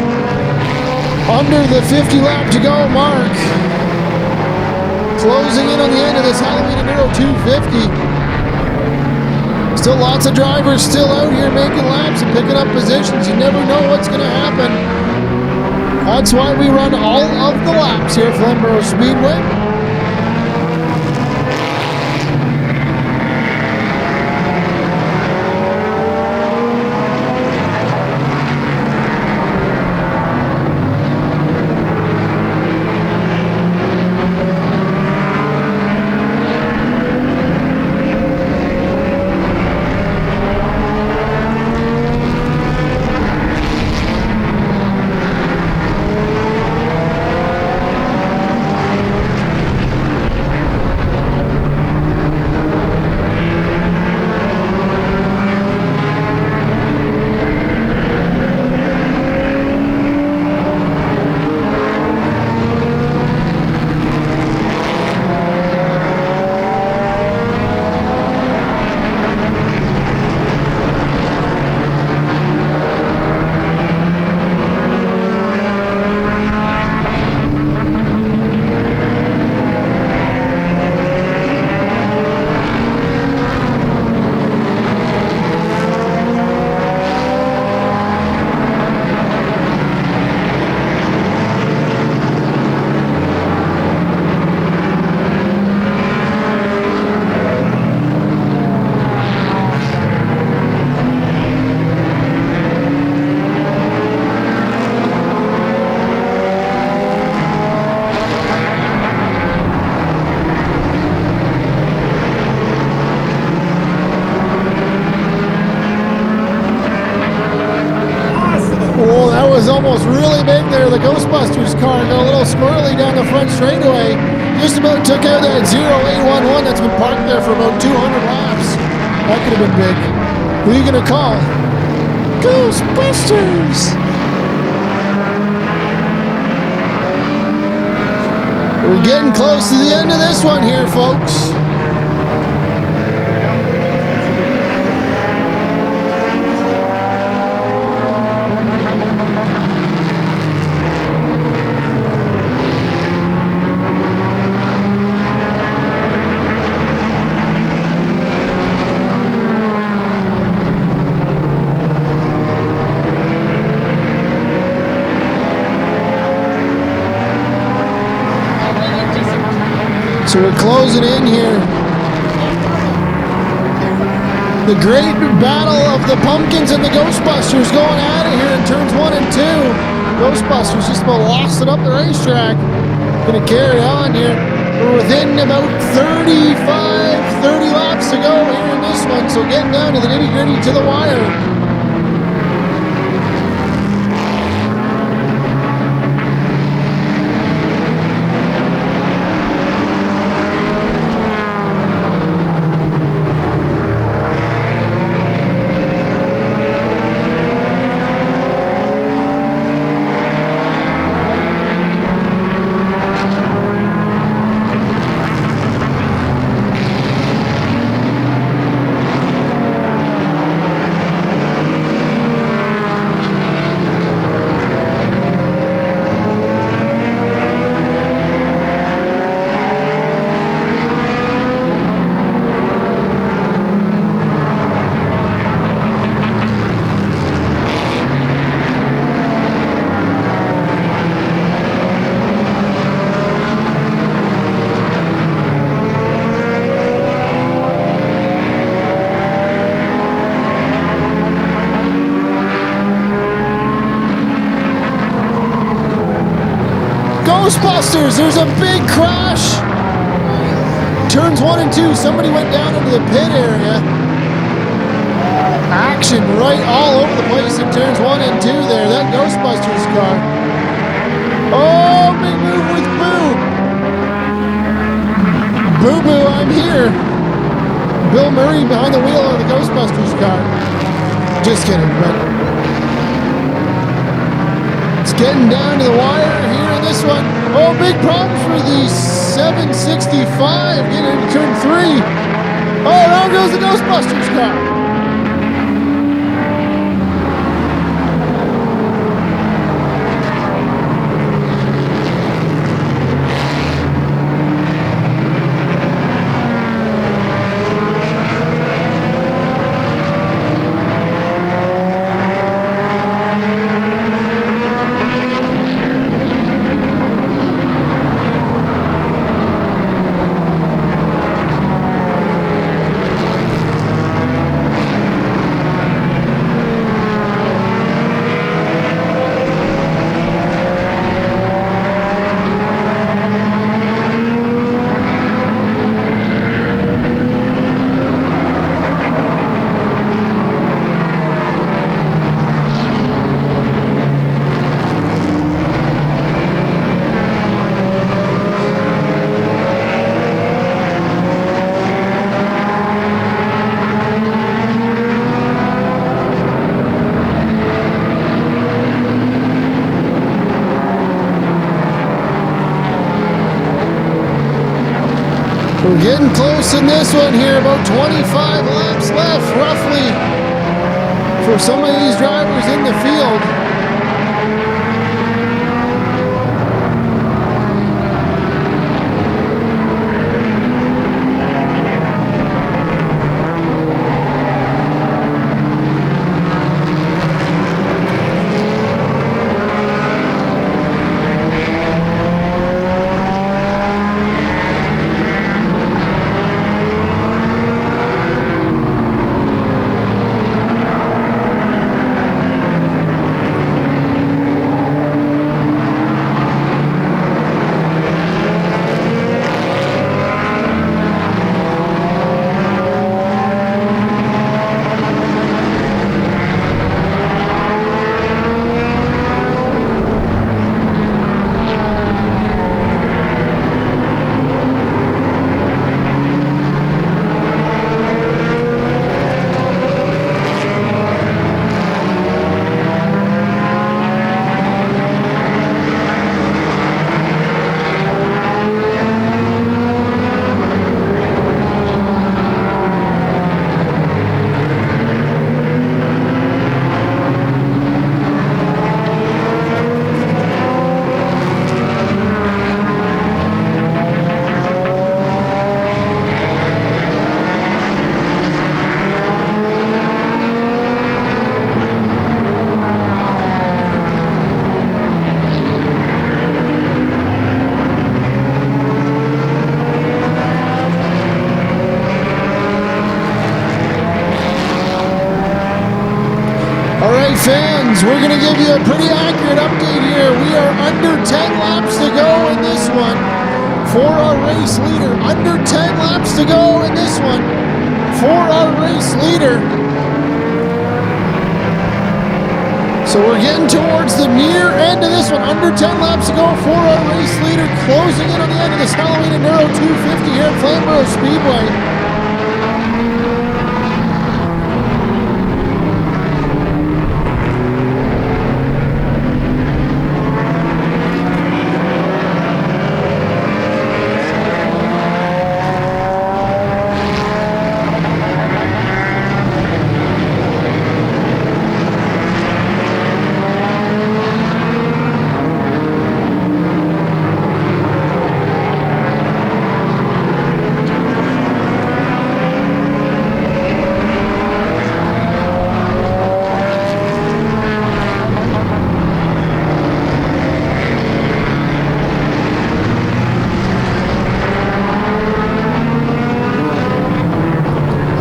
Speaker 1: under the 50 lap to go mark. Closing in on the end of this Halloween Enduro 250. Still lots of drivers still out here making laps and picking up positions. You never know what's going to happen. That's why we run all of the laps here at Flamboro Speedway. Was almost really big there. The Ghostbusters car got a little squirrely down the front straightaway. Just about took out that 0811 that's been parked there for about 200 laps. That could have been big. Who are you gonna call? Ghostbusters! We're getting close to the end of this one here, folks. So we're closing in here. The great battle of the pumpkins and the Ghostbusters going at it here in turns 1 and 2. Ghostbusters just about lost it up the racetrack. Gonna carry on here. We're within about 30 laps to go here in this one. So getting down to the nitty gritty to the wire. Ghostbusters, there's a big crash. Turns 1 and 2, somebody went down into the pit area. Action right all over the place in turns 1 and 2 there. That Ghostbusters car. Oh, big move with Boo. Boo Boo, I'm here. Bill Murray behind the wheel of the Ghostbusters car. Just kidding, but it's getting down to the wire here in this one. Oh, big problems for the 765 getting into turn 3. Oh, down goes the Ghostbusters car. We're getting close in this one here, about 25 laps left, roughly, for some of these drivers in the field. fans, we're going to give you a pretty accurate update here. We are under 10 laps to go in this one for our race leader. Under 10 laps to go in this one for our race leader. So we're getting towards the near end of this one. Under 10 laps to go for our race leader, closing in on the end of this Halloween Enduro 250 here at Flamboro Speedway.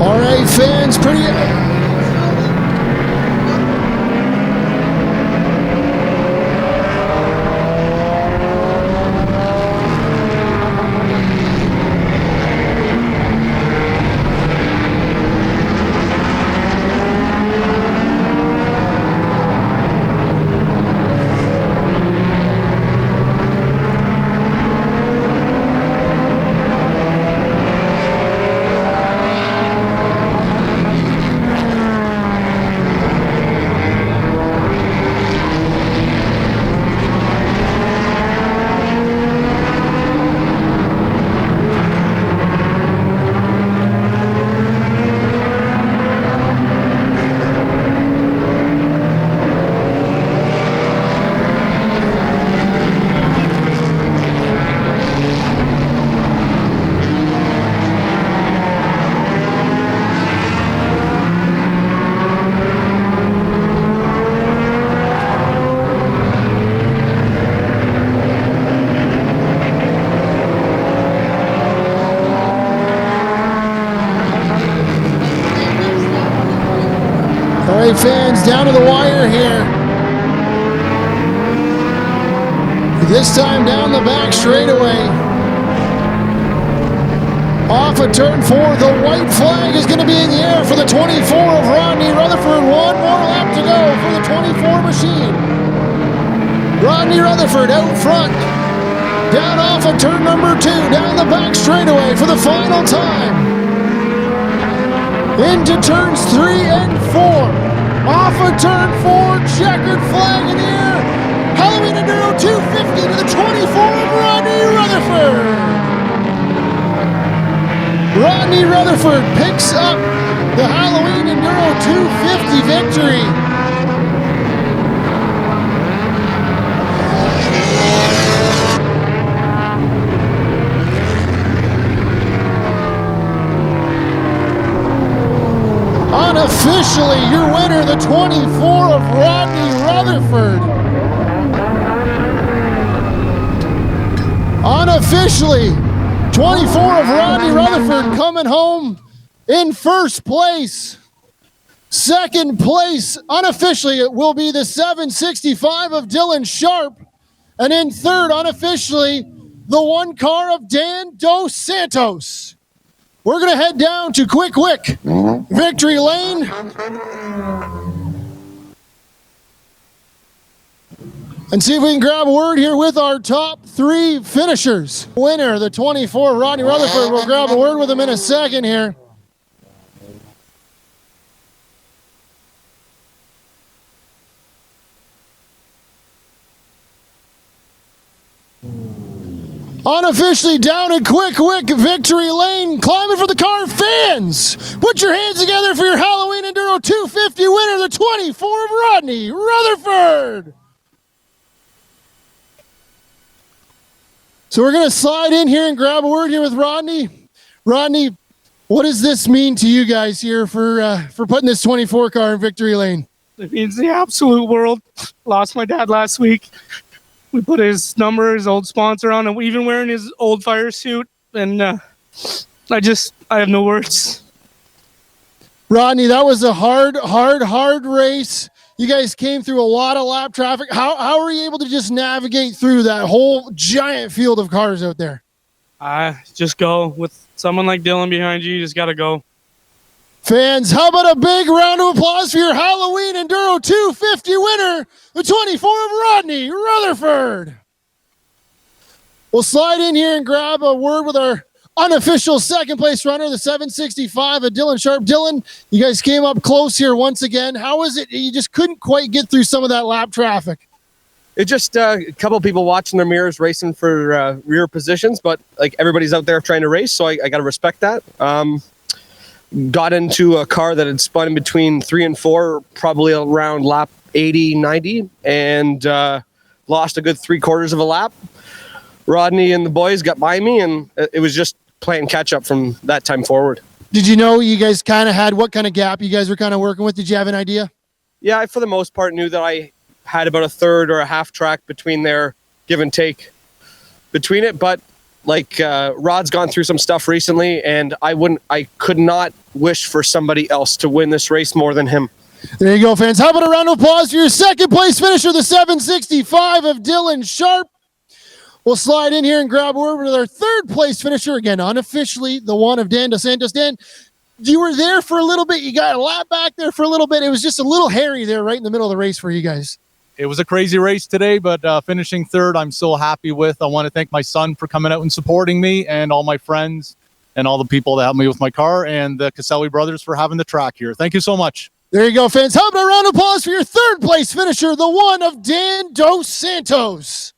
Speaker 1: All right, fans, pretty... All right, fans, down to the wire here. This time down the back straightaway. Off of turn 4, the white flag is going to be in the air for the 24 of Rodney Rutherford. One more lap to go for the 24 machine. Rodney Rutherford out front. Down off of turn number 2, down the back straightaway for the final time. Into turns 3 and 4. Off of turn 4, checkered flag in the air. Halloween Enduro 250 to the 24 of Rodney Rutherford. Rodney Rutherford picks up the Halloween Enduro 250 victory. Unofficially, your winner, the 24 of Rodney Rutherford. Unofficially, 24 of Rodney Rutherford coming home in first place. Second place, unofficially, it will be the 765 of Dylan Sharpe. And in third, unofficially, the one car of Dan Dos Santos. We're going to head down to Quick Victory Lane. And see if we can grab a word here with our top 3 finishers. Winner, the 24, Rodney Rutherford. We'll grab a word with him in a second here. Unofficially down at Quick Victory Lane, climbing for the car. Fans, put your hands together for your Halloween Enduro 250 winner, the 24 of Rodney Rutherford. So we're going to slide in here and grab a word here with Rodney. Rodney, what does this mean to you guys here for putting this 24 car in Victory Lane?
Speaker 4: It means the absolute world. Lost my dad last week. We put his number, his old sponsor on, and even wearing his old fire suit. And I have no words.
Speaker 1: Rodney, that was a hard race. You guys came through a lot of lap traffic. How were you able to just navigate through that whole giant field of cars out there?
Speaker 4: Just go with someone like Dylan behind you. You just got to go.
Speaker 1: Fans, how about a big round of applause for your Halloween Enduro 250 winner, the 24 of Rodney, Rutherford. We'll slide in here and grab a word with our unofficial second place runner, the 765 of Dylan Sharpe. Dylan, you guys came up close here once again. How was it? You just couldn't quite get through some of that lap traffic.
Speaker 5: It just a couple of people watching their mirrors, racing for rear positions, but like everybody's out there trying to race, so I got to respect that. Got into a car that had spun in between 3 and 4, probably around lap 80, 90, and lost a good 3/4 of a lap. Rodney and the boys got by me, and it was just playing catch up from that time forward.
Speaker 1: Did you know you guys kind of had what kind of gap you guys were kind of working with? Did you have an idea?
Speaker 5: Yeah, I, for the most part, knew that I had about a third or a half track between their give and take between it, but like Rod's gone through some stuff recently, and I could not wish for somebody else to win this race more than him.
Speaker 1: There you go, fans. How about a round of applause for your second place finisher, the 765 of Dylan Sharpe. We'll slide in here and grab word with our third place finisher, again, unofficially, the one of Dan Dos Santos. Dan, you were there for a little bit. You got a lap back there for a little bit. It was just a little hairy there right in the middle of the race for you guys.
Speaker 6: It was a crazy race today, but finishing third, I'm so happy with. I want to thank my son for coming out and supporting me, and all my friends and all the people that helped me with my car, and the Caselli brothers for having the track here. Thank you so much.
Speaker 1: There you go, fans. How about a round of applause for your third place finisher, the one of Dan Dos Santos.